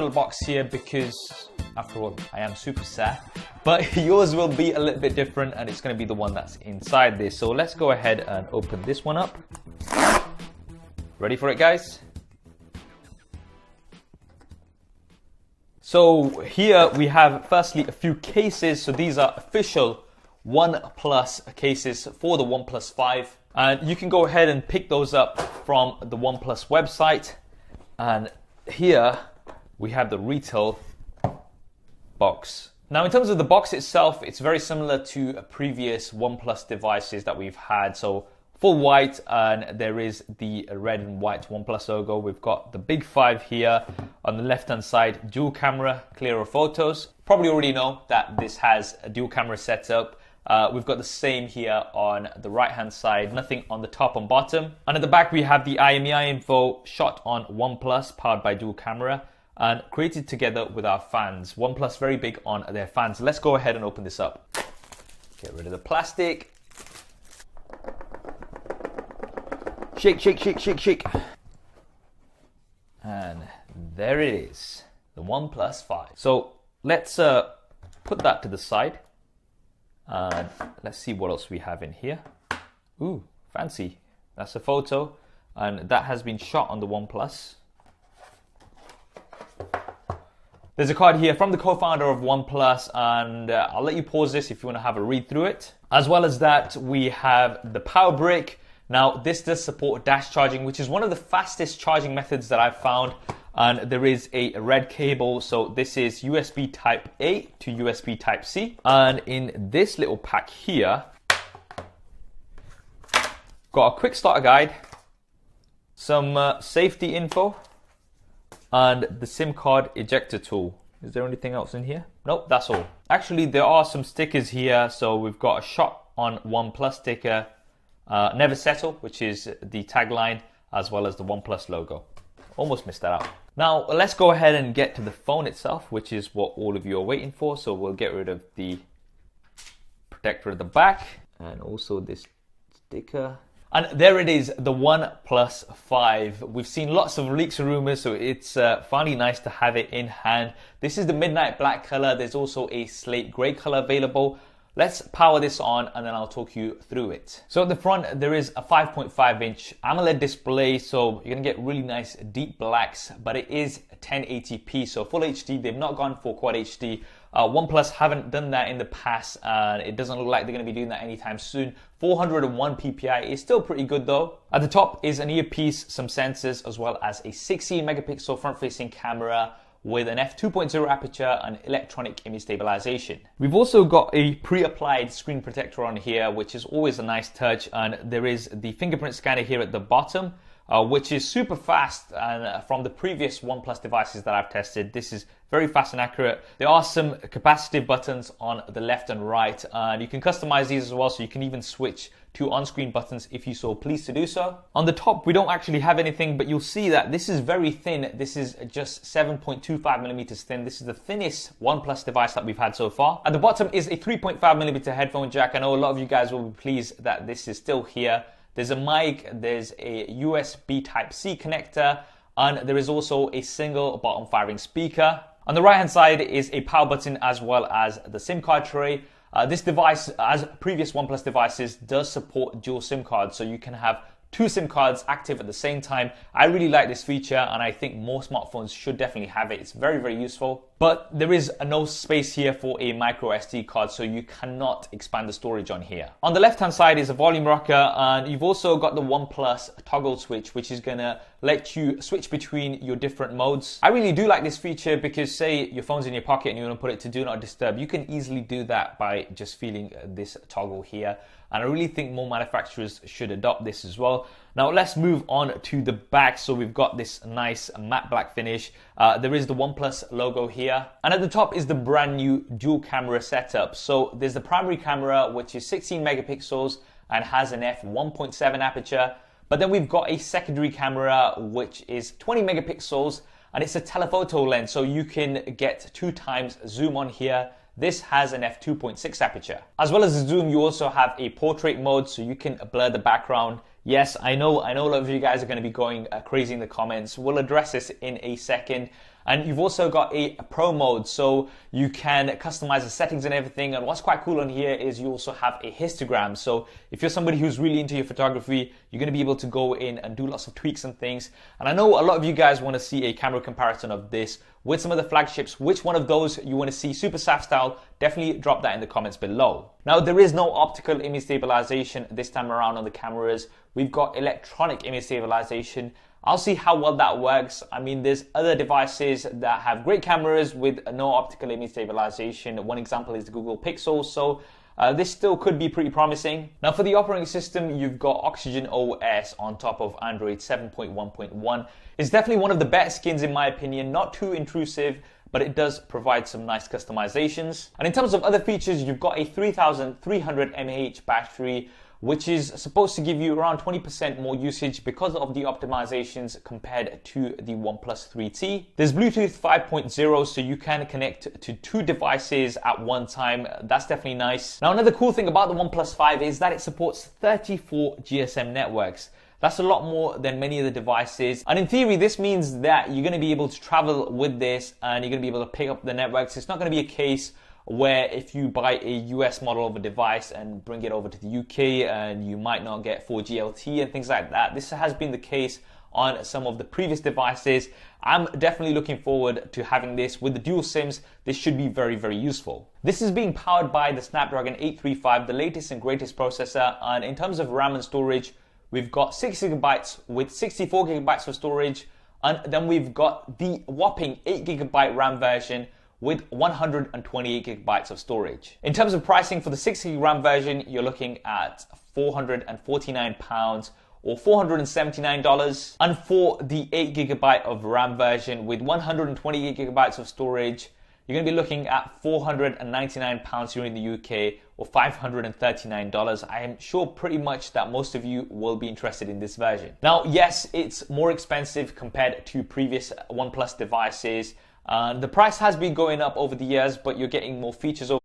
original box here because, after all, I am super sad. But yours will be a little bit different, and it's going to be the one that's inside this. So let's go ahead and open this one up. Ready for it, guys? So here we have firstly a few cases. So these are official OnePlus cases for the OnePlus 5. And you can go ahead and pick those up from the OnePlus website. And here we have the retail box. Now, in terms of the box itself, it's very similar to previous OnePlus devices that we've had. So full white, and there is the red and white OnePlus logo. We've got the big 5 here. On the left-hand side, dual camera, clearer photos. Probably already know that this has a dual camera setup. We've got the same here on the right-hand side, nothing on the top and bottom. And at the back, we have the IMEI info, shot on OnePlus, powered by dual camera, and created together with our fans. OnePlus very big on their fans. Let's go ahead and open this up. Get rid of the plastic. Shake, shake, shake, shake, shake. And there it is, the OnePlus 5. So let's put that to the side. And let's see what else we have in here. Ooh, fancy. That's a photo, and that has been shot on the OnePlus. There's a card here from the co-founder of OnePlus, and I'll let you pause this if you want to have a read through it. As well as that, we have the power brick. Now, this does support dash charging, which is one of the fastest charging methods that I've found. And there is a red cable, so this is USB Type A to USB Type C. And in this little pack here, got a quick starter guide, some safety info, and the SIM card ejector tool. Is there anything else in here? Nope, that's all. Actually, there are some stickers here. So we've got a shot on OnePlus sticker, never settle, which is the tagline, as well as the OnePlus logo. Almost missed that out. Now, let's go ahead and get to the phone itself, which is what all of you are waiting for. So we'll get rid of the protector at the back and also this sticker. And there it is, the OnePlus 5. We've seen lots of leaks and rumors, so it's finally nice to have it in hand. This is the midnight black color. There's also a slate gray color available. Let's power this on and then I'll talk you through it. So at the front, there is a 5.5-inch AMOLED display. So you're gonna get really nice deep blacks, but it is 1080p, so full HD. They've not gone for Quad HD. OnePlus haven't done that in the past, and it doesn't look like they're gonna be doing that anytime soon. 401 PPI is still pretty good though. At the top is an earpiece, some sensors, as well as a 16 megapixel front-facing camera with an f2.0 aperture and electronic image stabilization. We've also got a pre-applied screen protector on here, which is always a nice touch, and there is the fingerprint scanner here at the bottom, which is super fast, and from the previous OnePlus devices that I've tested, this is very fast and accurate. There are some capacitive buttons on the left and right, and you can customize these as well, so you can even switch to on-screen buttons if you so please to do so. On the top, we don't actually have anything, but you'll see that this is very thin. This is just 7.25 millimeters thin. This is the thinnest OnePlus device that we've had so far. At the bottom is a 3.5 millimeter headphone jack. I know a lot of you guys will be pleased that this is still here. There's a mic, there's a USB Type-C connector, and there is also a single bottom firing speaker. On the right-hand side is a power button as well as the SIM card tray. This device, as previous OnePlus devices, does support dual SIM cards, so you can have 2 SIM cards active at the same time. I really like this feature, and I think more smartphones should definitely have it. It's very, very useful. But there is no space here for a micro SD card, so you cannot expand the storage on here. On the left-hand side is a volume rocker, and you've also got the OnePlus toggle switch, which is gonna let you switch between your different modes. I really do like this feature because, say your phone's in your pocket and you want to put it to do not disturb, you can easily do that by just feeling this toggle here. And I really think more manufacturers should adopt this as well. Now let's move on to the back. So we've got this nice matte black finish. There is the OnePlus logo here. And at the top is the brand new dual camera setup. So there's the primary camera, which is 16 megapixels and has an f1.7 aperture. But then we've got a secondary camera, which is 20 megapixels, and it's a telephoto lens. So you can get 2 times zoom on here. This has an f2.6 aperture. As well as the zoom, you also have a portrait mode, so you can blur the background. Yes, I know a lot of you guys are going to be going crazy in the comments. We'll address this in a second. And you've also got a pro mode, so you can customize the settings and everything. And what's quite cool on here is you also have a histogram. So if you're somebody who's really into your photography, you're going to be able to go in and do lots of tweaks and things. And I know a lot of you guys want to see a camera comparison of this with some of the flagships. Which one of those you want to see super SAF style? Definitely drop that in the comments below. Now, there is no optical image stabilization this time around on the cameras. We've got electronic image stabilization. I'll see how well that works. I mean, there's other devices that have great cameras with no optical image stabilization. One example is the Google Pixel. So this still could be pretty promising. Now, for the operating system, you've got Oxygen OS on top of Android 7.1.1. It's definitely one of the better skins in my opinion, not too intrusive, but it does provide some nice customizations. And in terms of other features, you've got a 3300 mAh battery, which is supposed to give you around 20% more usage because of the optimizations compared to the OnePlus 3T. There's Bluetooth 5.0, so you can connect to 2 devices at one time. That's definitely nice. Now, another cool thing about the OnePlus 5 is that it supports 34 GSM networks. That's a lot more than many of the devices. And in theory, this means that you're going to be able to travel with this and you're going to be able to pick up the networks. It's not going to be a case where if you buy a US model of a device and bring it over to the UK and you might not get 4G LTE and things like that. This has been the case on some of the previous devices. I'm definitely looking forward to having this with the dual SIMs. This should be very, very useful. This is being powered by the Snapdragon 835, the latest and greatest processor. And in terms of RAM and storage, we've got 6 gigabytes with 64 gigabytes of storage. And then we've got the whopping 8 gigabyte RAM version with 128 gigabytes of storage. In terms of pricing, for the 6 gig RAM version, you're looking at £449 or $479. And for the 8 gigabyte of RAM version with 128 gigabytes of storage, you're going to be looking at £499 here in the UK or $539. I am sure pretty much that most of you will be interested in this version. Now, yes, it's more expensive compared to previous OnePlus devices. The price has been going up over the years, but you're getting more features over